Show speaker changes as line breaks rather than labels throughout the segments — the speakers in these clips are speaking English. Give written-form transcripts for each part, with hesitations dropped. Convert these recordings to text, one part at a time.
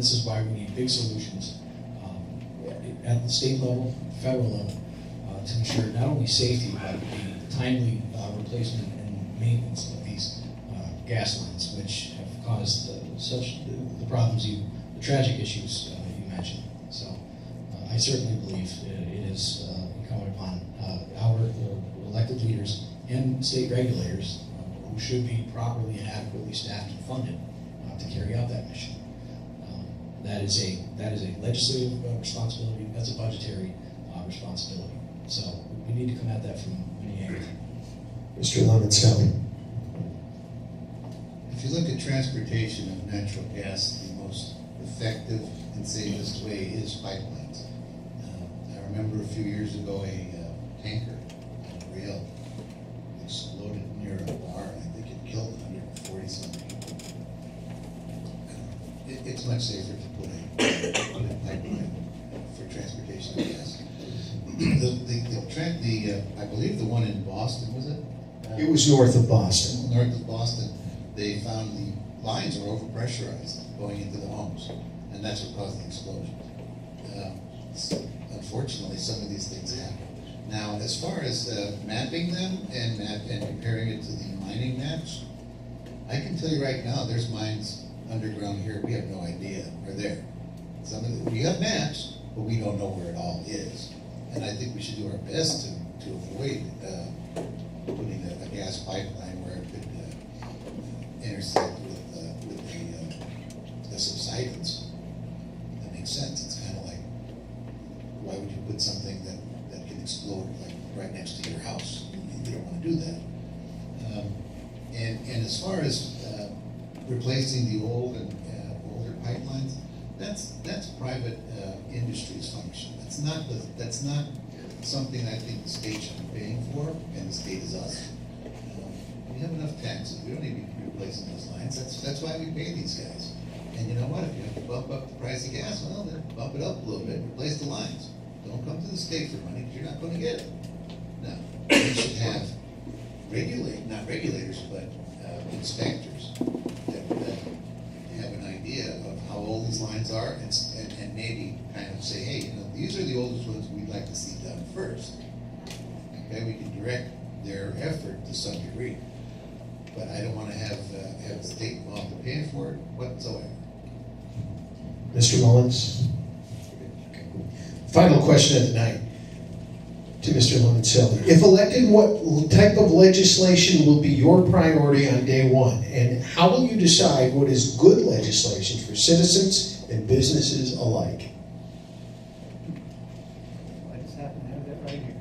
this is why we need big solutions at the state level, federal level, to ensure not only safety, but the timely replacement and maintenance of these gas lines, which have caused the problems the tragic issues you mentioned. So I certainly believe it is incumbent upon our elected leaders and state regulators who should be properly and adequately staffed and funded to carry out that mission. That is a legislative responsibility. That's a budgetary responsibility. So we need to come at that from many angles.
Mr. Lemoncelli.
If you look at transportation of natural gas, the most effective and safest way is pipelines. I remember a few years ago a tanker on a rail exploded near a bar, and I think it killed 140-some people. It's much safer to put a pipeline for transportation of gas. I believe the one in Boston, was it?
It was north of Boston.
North of Boston, they found the lines were overpressurized going into the homes, and that's what caused the explosion. Unfortunately, some of these things happen. Now, as far as mapping them and comparing it to the mining maps, I can tell you right now, there's mines underground here we have no idea are there. We have maps, but we don't know where it all is. And I think we should do our best to avoid putting a gas pipeline where it could intersect with the subsidence. That makes sense. It's kind of like, why would you put something that can explode like right next to your house? You don't want to do that. And as far as replacing the older pipelines, that's private industry's function. That's not something I think the state should be paying for, and the state is us. We have enough taxes. We don't need to be replacing those lines. That's why we pay these guys. And you know what? If you have to bump up the price of gas, well, then bump it up a little bit, replace the lines. Don't come to the state for money because you're not going to get it. Now, we should have not regulators, but inspectors that have an idea of how old these lines are and maybe kind of say, hey, these are the oldest ones we'd like to see done first. Okay, we can direct their effort to some degree, but I don't want to have the state involved in paying for it whatsoever.
Mr. Mullins. Final question of the night to Mr. Lemoncelli. If elected, what type of legislation will be your priority on day one? And how will you decide what is good legislation for citizens and businesses alike?
I just happen to have that right here.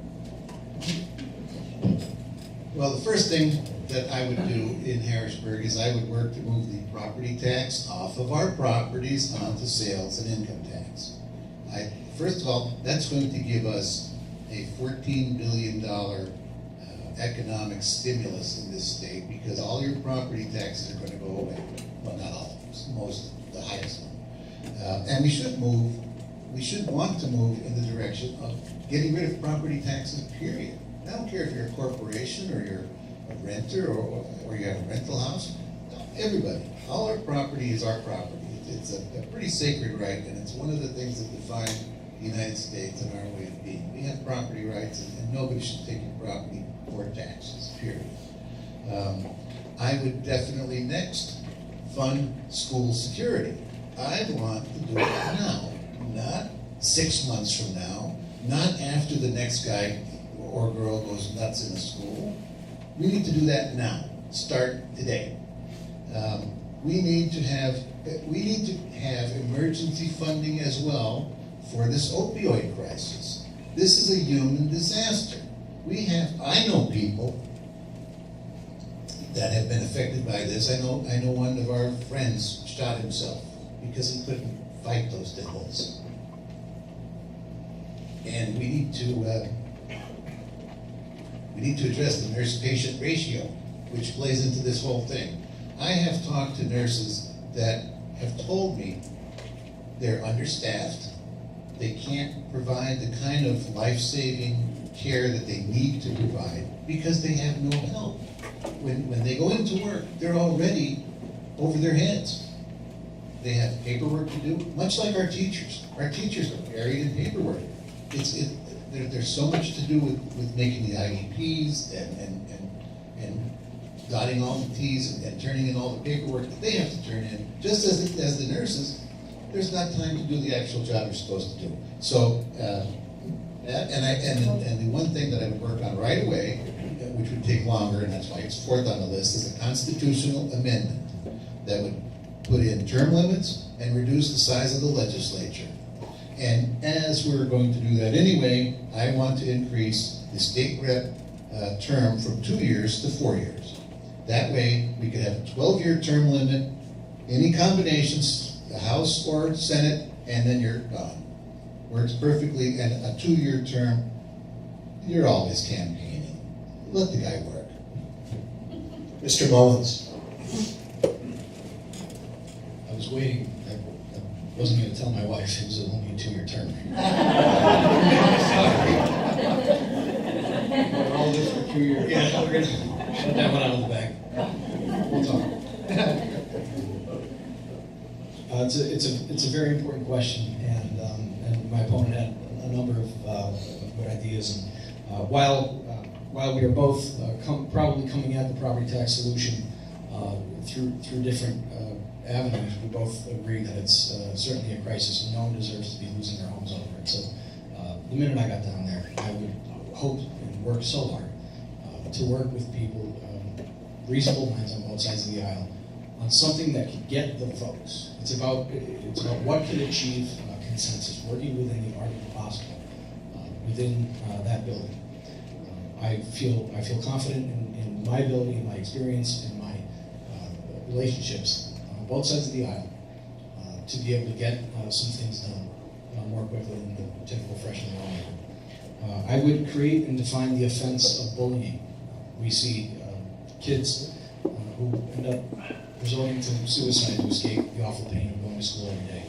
Well, the first thing that I would do in Harrisburg is I would work to move the property tax off of our properties onto sales and income tax. First of all, that's going to give us a $14 billion economic stimulus in this state because all your property taxes are going to go away. Well, not all of them, most, the highest one. And we should want to move in the direction of getting rid of property taxes, period. I don't care if you're a corporation or you're a renter or you have a rental house. Everybody, all our property is our property. It's a pretty sacred right, and it's one of the things that define the United States and our way of being. We have property rights, and nobody should take your property for taxes, period. I would definitely next fund school security. I want to do it now, not 6 months from now, not after the next guy or girl goes nuts in a school. We need to do that now. Start today. We need to have emergency funding as well for this opioid crisis. This is a human disaster. I know people that have been affected by this. I know one of our friends shot himself because he couldn't fight those devils. And we need to address the nurse-patient ratio, which plays into this whole thing. I have talked to nurses that have told me they're understaffed. They can't provide the kind of life-saving care that they need to provide because they have no help. When they go into work, they're already over their heads. they have paperwork to do, much like our teachers. Our teachers are buried in paperwork. There's so much to do with making the IEPs and dotting all the T's and turning in all the paperwork that they have to turn in. Just as the nurses, there's not time to do the actual job you're supposed to do. So, and the one thing that I would work on right away, which would take longer, and that's why it's fourth on the list, is a constitutional amendment that would put in term limits and reduce the size of the legislature. And as we're going to do that anyway, I want to increase the state rep term from 2 years to 4 years. That way, we could have a 12-year term limit, any combinations, the House or Senate, and then you're gone. Works perfectly, and a 2-year term, you're always campaigning. Let the guy work.
Mr. Mullins.
I was waiting. I wasn't going to tell my wife it was only a 2-year term.
We're all this for 2 years.
Yeah, we're going to shut that one out of the bag. We'll talk. It's a very important question, and my opponent had a number of good ideas. And while we are both probably coming at the property tax solution through different avenues, we both agree that it's certainly a crisis, and no one deserves to be losing their homes over it. So the minute I got down there, I would hope and work so hard to work with people, reasonable minds on both sides of the aisle, on something that can get the votes. It's about what can achieve consensus, working within the art of the possible within that building. I feel confident in my ability, in my experience, in my relationships on both sides of the aisle to be able to get some things done more quickly than the typical freshman lawmaker. I would create and define the offense of bullying. We see kids who end up resorting to suicide to escape the awful pain of going to school every day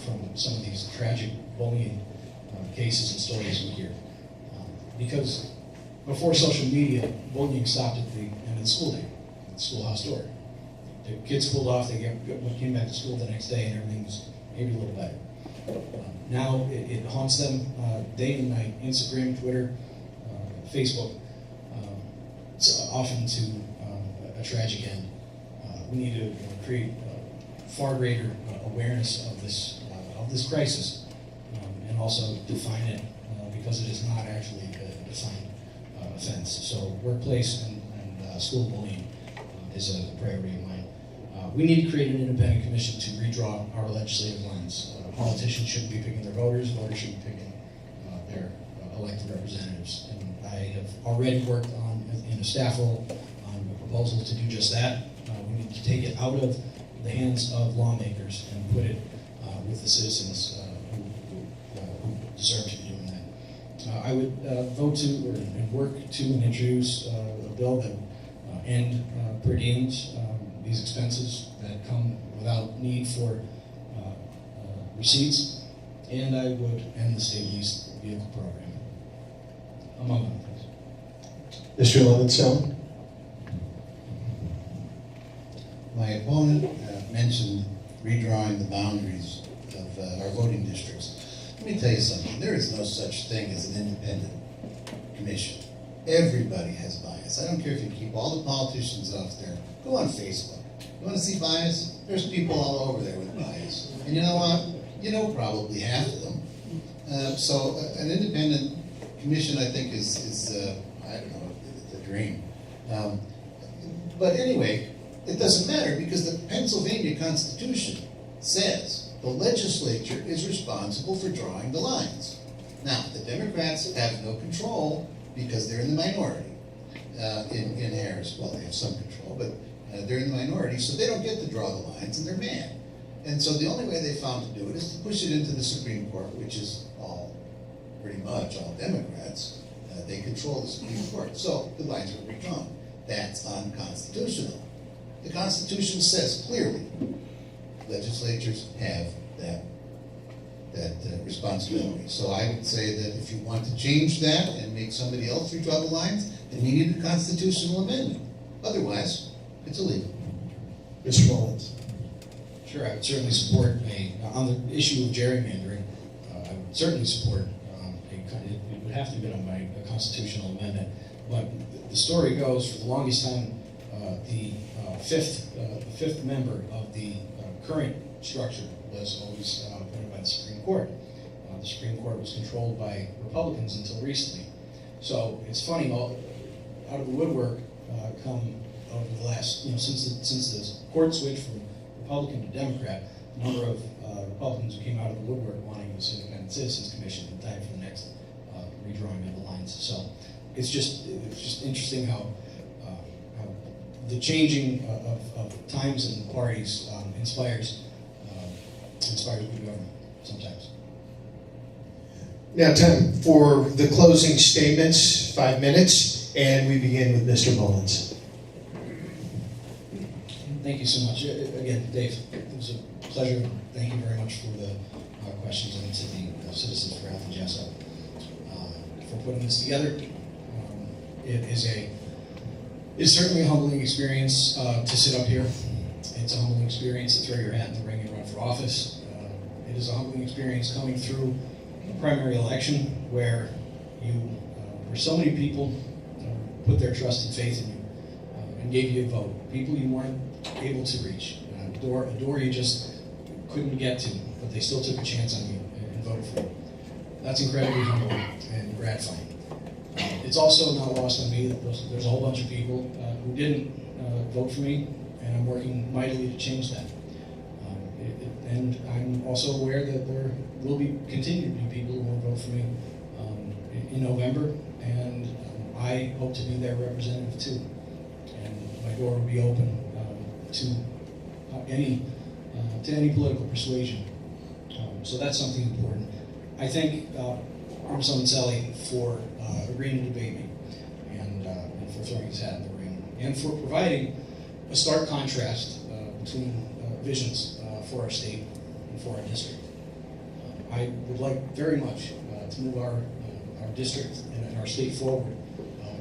from some of these tragic bullying cases and stories we hear. Because before social media, bullying stopped at the end of the school day, at the schoolhouse door. The kids pulled off, they came back to school the next day, and everything was maybe a little better. Now it haunts them day and night, Instagram, Twitter, Facebook, often to a tragic end. We need to create far greater awareness of this crisis, and also define it because it is not actually a defined offense. So workplace and school bullying is a priority of mine. We need to create an independent commission to redraw our legislative lines. Politicians shouldn't be picking their voters should be picking their elected representatives. And I have already worked in a staff role on a proposal to do just that. We need to take it out of the hands of lawmakers and put it with the citizens who deserve to be doing that. I would vote to and work to and introduce a bill that end per diems, these expenses that come without need for receipts, and I would end the state lease vehicle program, among other things.
Mr. Lemoncelli.
My opponent mentioned redrawing the boundaries of our voting districts. Let me tell you something. There is no such thing as an independent commission. Everybody has bias. I don't care if you keep all the politicians off there. Go on Facebook. You want to see bias? There's people all over there with bias. And you know what? You know probably half of them. So an independent commission, I think, is I don't know, the dream. But anyway, it doesn't matter because the Pennsylvania Constitution says the legislature is responsible for drawing the lines. Now, the Democrats have no control because they're in the minority in Harris. Well, they have some control, but they're in the minority, so they don't get to draw the lines, and they're mad. And so the only way they found to do it is to push it into the Supreme Court, which is pretty much all Democrats. They control the Supreme Court. So the lines were redrawn. That's unconstitutional. The Constitution says clearly legislatures have that responsibility. So I would say that if you want to change that and make somebody else redraw the lines, then you need a constitutional amendment. Otherwise, it's illegal.
Mr. Mullins.
Sure, I would certainly support on the issue of gerrymandering, I would certainly support it would have to be done by a constitutional amendment. But the story goes, for the longest time, the fifth member of the current structure was always appointed by the Supreme Court. The Supreme Court was controlled by Republicans until recently. So it's funny, out of the woodwork come over the last, since the court switched from Republican to Democrat, the number of Republicans who came out of the woodwork wanting this independent citizens commission in time for the next redrawing of the lines. So it's just interesting how the changing of times and parties inspires good government sometimes.
Now time for the closing statements, 5 minutes, and we begin with Mr. Mullins.
Thank you so much. Again, Dave, it was a pleasure. Thank you very much for the questions and to the Citizens for Healthy Jessup for putting this together. It's certainly a humbling experience to sit up here. It's a humbling experience to throw your hat in the ring and run for office. It is a humbling experience coming through a primary election where so many people put their trust and faith in you and gave you a vote. People you weren't able to reach, a door you just couldn't get to, but they still took a chance on you and voted for you. That's incredibly humbling and gratifying. It's also not lost on me that there's a whole bunch of people who didn't vote for me, and I'm working mightily to change that. And I'm also aware that there will continue to be people who won't vote for me in November, and I hope to be their representative too. And my door will be open to any political persuasion. So that's something important. I thank Ernest Lemoncelli for agreeing to debate me and for throwing his hat in the ring and for providing a stark contrast between visions for our state and for our district. I would like very much to move our district and our state forward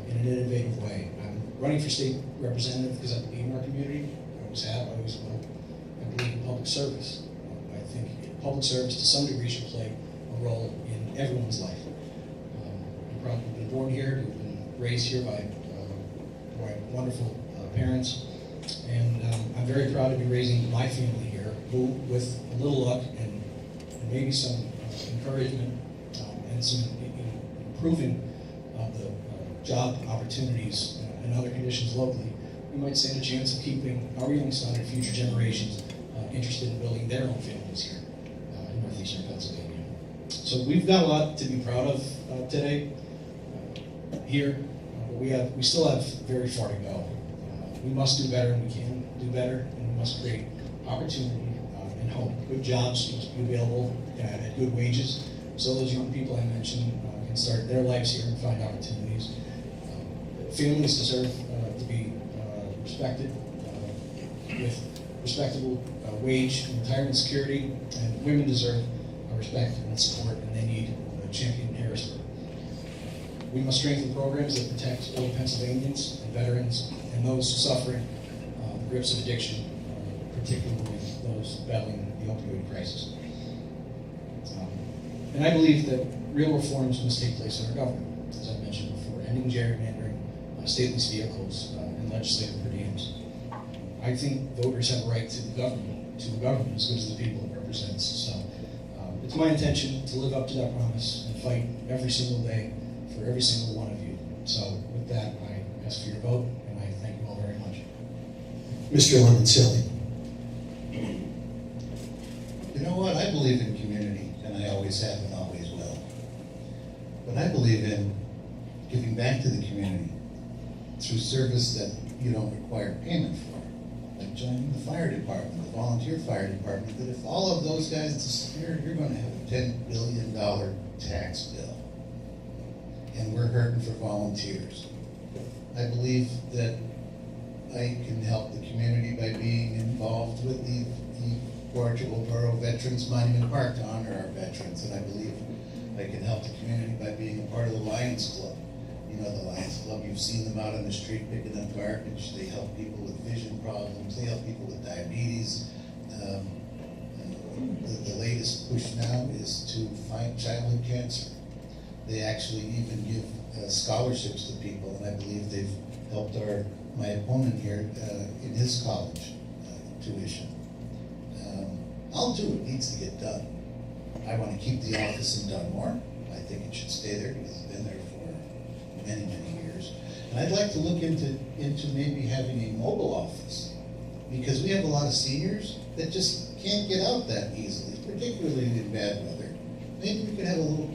in an innovative way. I'm running for state representative because I believe in our community. I always have, I always will. I believe in public service. I think public service to some degree should play a role in everyone's life. I'm proud to have been born here, to have been raised here by wonderful parents, and I'm very proud to be raising my family here, who, with a little luck and maybe some encouragement and some improving the job opportunities and other conditions locally, we might stand a chance of keeping our young son and future generations interested in building their own families here in northeastern Pennsylvania. So we've got a lot to be proud of today here. We still have very far to go. We must do better, and we can do better, and we must create opportunity and hope. Good jobs must be available at good wages, so those young people I mentioned can start their lives here and find opportunities. Families deserve to be respected with respectable wage and retirement security, and women deserve respect and support, and they need a champion in Harrisburg. We must strengthen programs that protect older Pennsylvanians and veterans and those suffering the grips of addiction, particularly those battling the opioid crisis. And I believe that real reforms must take place in our government, as I mentioned before, ending gerrymandering, stateless vehicles, and legislative per diems. I think voters have a right to the government as good as the people it represents. So it's my intention to live up to that promise and fight every single day for every single one of you. So with that, I ask for your vote, and I thank you all very much.
Mr. Lemoncelli.
You know what? I believe in community, and I always have and always will. But I believe in giving back to the community through service that you don't require payment for. Like joining the fire department, the volunteer fire department, that if all of those guys disappear, you're going to have a $10 billion tax bill. And we're hurting for volunteers. I believe that I can help the community by being involved with the Portugal Borough Veterans Monument Park to honor our veterans, and I believe I can help the community by being a part of the Lions Club. You know the Lions Club, you've seen them out on the street picking up garbage. They help people with vision problems, they help people with diabetes, The latest push now is to fight childhood cancer. They actually even give scholarships to people, and I believe they've helped my opponent here in his college tuition. I'll do what needs to get done. I want to keep the office in Dunmore. I think it should stay there because it's been there for many, many years. And I'd like to look into maybe having a mobile office, because we have a lot of seniors that just can't get out that easily, particularly in bad weather. Maybe we could have a little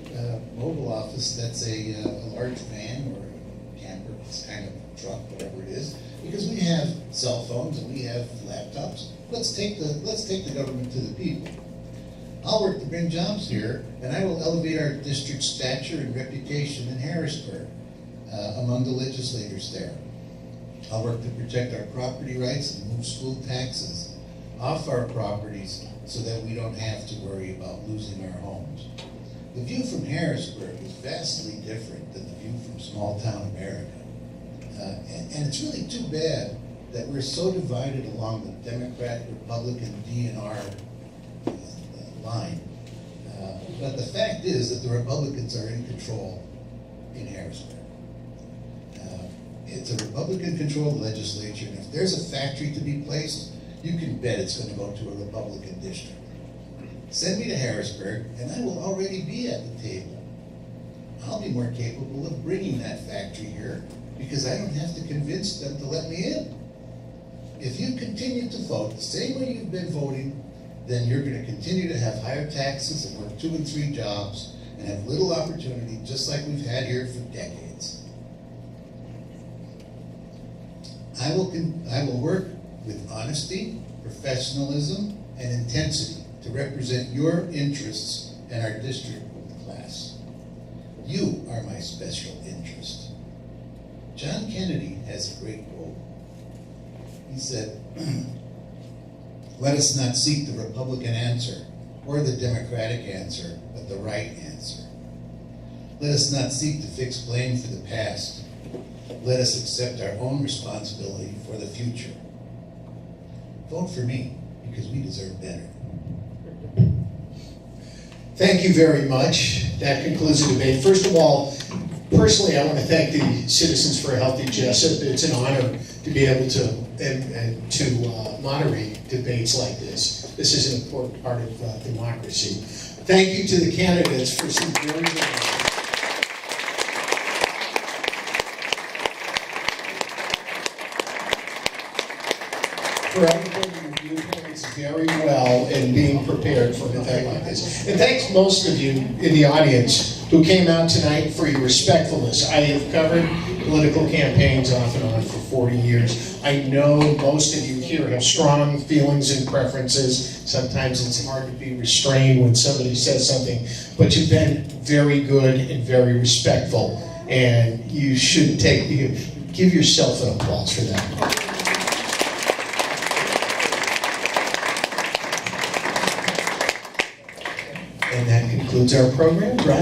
mobile office that's a large van or a camper, it's kind of a truck, whatever it is, because we have cell phones and we have laptops. Let's take the government to the people. I'll work to bring jobs here, and I will elevate our district's stature and reputation in Harrisburg among the legislators there. I'll work to protect our property rights and move school taxes off our properties so that we don't have to worry about losing our homes. The view from Harrisburg is vastly different than the view from small town America. And it's really too bad that we're so divided along the Democrat, Republican, DNR line. But the fact is that the Republicans are in control in Harrisburg. It's a Republican-controlled legislature, and if there's a factory to be placed, you can bet it's going to go to a Republican district. Send me to Harrisburg, and I will already be at the table. I'll be more capable of bringing that factory here because I don't have to convince them to let me in. If you continue to vote the same way you've been voting, then you're going to continue to have higher taxes and work 2 and 3 jobs and have little opportunity, just like we've had here for decades. I will work with honesty, professionalism, and intensity to represent your interests and our district class. You are my special interest. John Kennedy has a great quote. He said, "Let us not seek the Republican answer or the Democratic answer, but the right answer. Let us not seek to fix blame for the past. Let us accept our own responsibility for the future. Vote for me, because we deserve better."
Thank you very much. That concludes the debate. First of all, personally, I want to thank the Citizens for Healthy Jessup. It's an honor to be able to moderate debates like this. This is an important part of democracy. Thank you to the candidates for some very good. For everybody reviewing points very well and being prepared for an event like this. And thanks most of you in the audience who came out tonight for your respectfulness. I have covered political campaigns off and on for 40 years. I know most of you here have strong feelings and preferences. Sometimes it's hard to be restrained when somebody says something, but you've been very good and very respectful, and you should give yourself an applause for that. And that concludes our program. Brian?